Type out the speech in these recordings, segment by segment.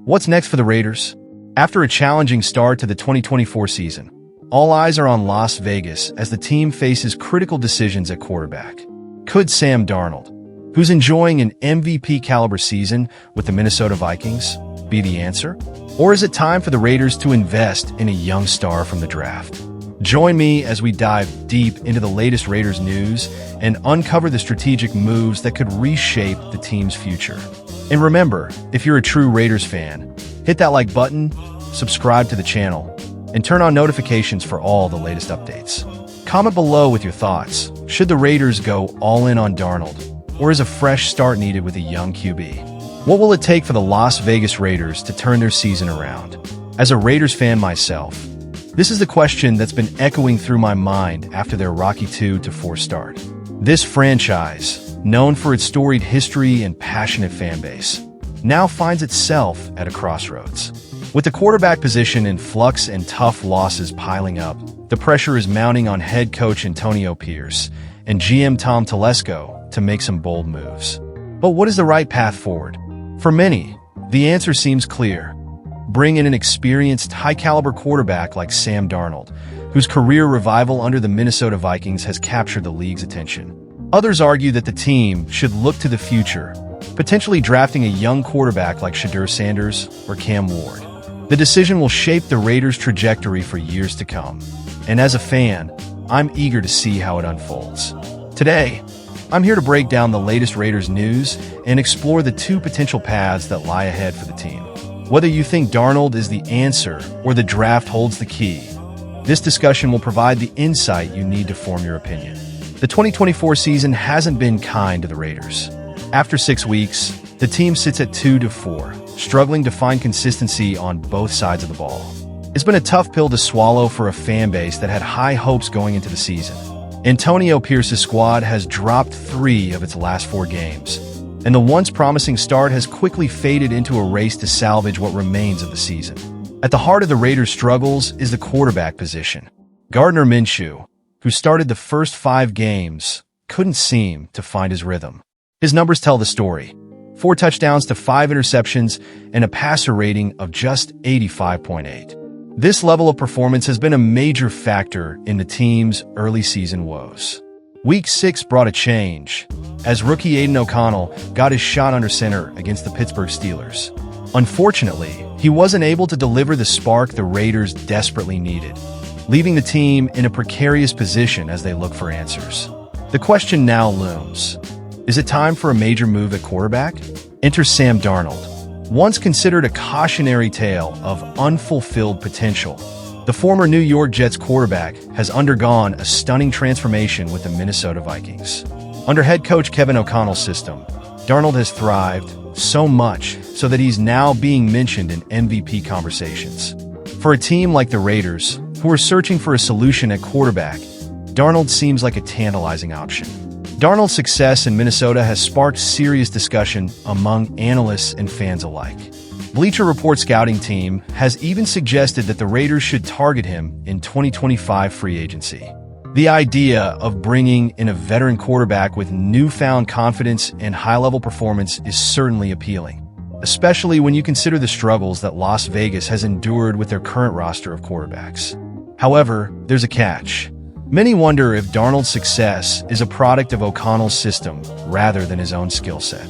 What's next for the Raiders? After a challenging start to the 2024 season, all eyes are on Las Vegas as the team faces critical decisions at quarterback. Could Sam Darnold, who's enjoying an MVP-caliber season with the Minnesota Vikings, be the answer? Or is it time for the Raiders to invest in a young star from the draft? Join me as we dive deep into the latest Raiders news and uncover the strategic moves that could reshape the team's future. And remember, if you're a true Raiders fan, hit that like button, subscribe to the channel, and turn on notifications for all the latest updates. Comment below with your thoughts. Should the Raiders go all in on Darnold, or is a fresh start needed with a young QB? What will it take for the Las Vegas Raiders to turn their season around? As a Raiders fan myself, this is the question that's been echoing through my mind after their rocky 2-4 start. This franchise, known for its storied history and passionate fan base, now finds itself at a crossroads. With the quarterback position in flux and tough losses piling up, the pressure is mounting on head coach Antonio Pierce and GM Tom Telesco to make some bold moves. But what is the right path forward? For many, the answer seems clear. Bring in an experienced, high-caliber quarterback like Sam Darnold, whose career revival under the Minnesota Vikings has captured the league's attention. Others argue that the team should look to the future, potentially drafting a young quarterback like Shedeur Sanders or Cam Ward. The decision will shape the Raiders' trajectory for years to come. And as a fan, I'm eager to see how it unfolds. Today, I'm here to break down the latest Raiders news and explore the two potential paths that lie ahead for the team. Whether you think Darnold is the answer or the draft holds the key, this discussion will provide the insight you need to form your opinion. The 2024 season hasn't been kind to the Raiders. After 6 weeks, the team sits at 2-4, struggling to find consistency on both sides of the ball. It's been a tough pill to swallow for a fan base that had high hopes going into the season. Antonio Pierce's squad has dropped 3 of its last 4 games, and the once promising start has quickly faded into a race to salvage what remains of the season. At the heart of the Raiders' struggles is the quarterback position. Gardner Minshew, who started the first 5 games, couldn't seem to find his rhythm. His numbers tell the story: 4 touchdowns to 5 interceptions and a passer rating of just 85.8. This level of performance has been a major factor in the team's early season woes. Week 6 brought a change, as rookie Aiden O'Connell got his shot under center against the Pittsburgh Steelers. Unfortunately, he wasn't able to deliver the spark the Raiders desperately needed, leaving the team in a precarious position as they look for answers. The question now looms: is it time for a major move at quarterback? Enter Sam Darnold. Once considered a cautionary tale of unfulfilled potential, the former New York Jets quarterback has undergone a stunning transformation with the Minnesota Vikings. Under head coach Kevin O'Connell's system, Darnold has thrived, so much so that he's now being mentioned in MVP conversations. For a team like the Raiders, who are searching for a solution at quarterback, Darnold seems like a tantalizing option. Darnold's success in Minnesota has sparked serious discussion among analysts and fans alike. Bleacher Report scouting team has even suggested that the Raiders should target him in 2025 free agency. The idea of bringing in a veteran quarterback with newfound confidence and high-level performance is certainly appealing, especially when you consider the struggles that Las Vegas has endured with their current roster of quarterbacks. However, there's a catch. Many wonder if Darnold's success is a product of O'Connell's system rather than his own skill set.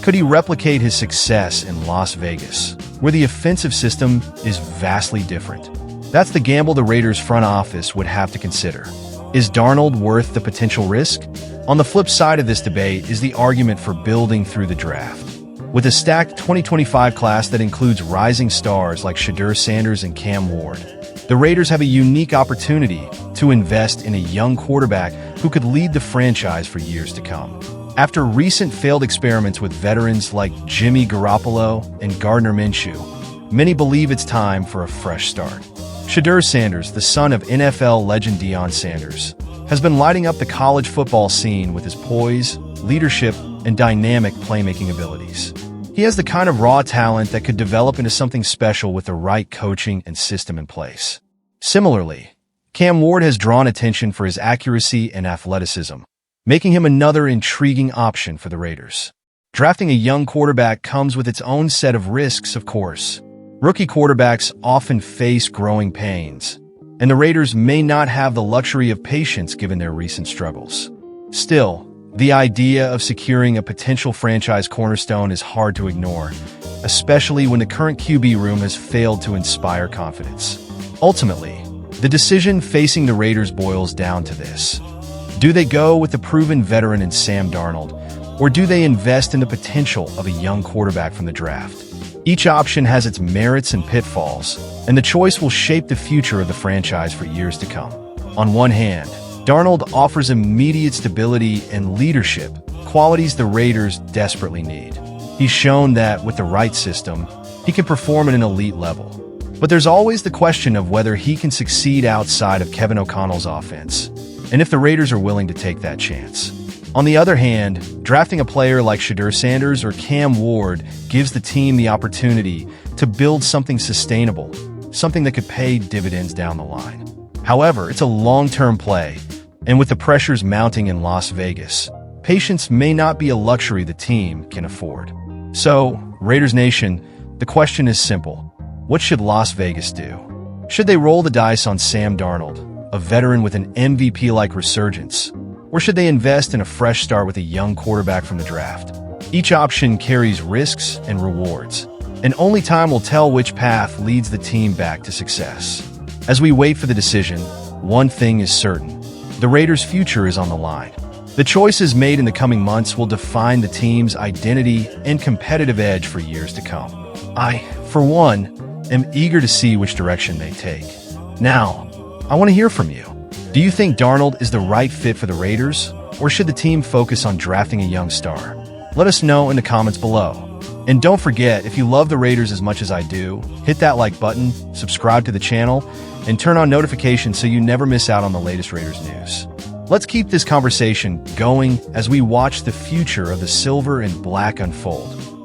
Could he replicate his success in Las Vegas, where the offensive system is vastly different? That's the gamble the Raiders front office would have to consider. Is Darnold worth the potential risk? On the flip side of this debate is the argument for building through the draft. With a stacked 2025 class that includes rising stars like Shedeur Sanders and Cam Ward, the Raiders have a unique opportunity to invest in a young quarterback who could lead the franchise for years to come. After recent failed experiments with veterans like Jimmy Garoppolo and Gardner Minshew, many believe it's time for a fresh start. Shedeur Sanders, the son of NFL legend Deion Sanders, has been lighting up the college football scene with his poise, leadership, and dynamic playmaking abilities. He has the kind of raw talent that could develop into something special with the right coaching and system in place. Similarly, Cam Ward has drawn attention for his accuracy and athleticism, making him another intriguing option for the Raiders. Drafting a young quarterback comes with its own set of risks, of course. Rookie quarterbacks often face growing pains, and the Raiders may not have the luxury of patience given their recent struggles. Still, the idea of securing a potential franchise cornerstone is hard to ignore, especially when the current QB room has failed to inspire confidence. Ultimately, the decision facing the Raiders boils down to this. Do they go with the proven veteran in Sam Darnold, or do they invest in the potential of a young quarterback from the draft? Each option has its merits and pitfalls, and the choice will shape the future of the franchise for years to come. On one hand, Darnold offers immediate stability and leadership, qualities the Raiders desperately need. He's shown that, with the right system, he can perform at an elite level. But there's always the question of whether he can succeed outside of Kevin O'Connell's offense, and if the Raiders are willing to take that chance. On the other hand, drafting a player like Shedeur Sanders or Cam Ward gives the team the opportunity to build something sustainable, something that could pay dividends down the line. However, it's a long-term play, and with the pressures mounting in Las Vegas, patience may not be a luxury the team can afford. So, Raiders Nation, the question is simple. What should Las Vegas do? Should they roll the dice on Sam Darnold, a veteran with an MVP-like resurgence? Or should they invest in a fresh start with a young quarterback from the draft? Each option carries risks and rewards, and only time will tell which path leads the team back to success. As we wait for the decision, one thing is certain. The Raiders' future is on the line. The choices made in the coming months will define the team's identity and competitive edge for years to come. I, for one, am eager to see which direction they take. Now, I want to hear from you. Do you think Darnold is the right fit for the Raiders, or should the team focus on drafting a young star? Let us know in the comments below. And don't forget, if you love the Raiders as much as I do, hit that like button, subscribe to the channel, and turn on notifications so you never miss out on the latest Raiders news. Let's keep this conversation going as we watch the future of the silver and black unfold.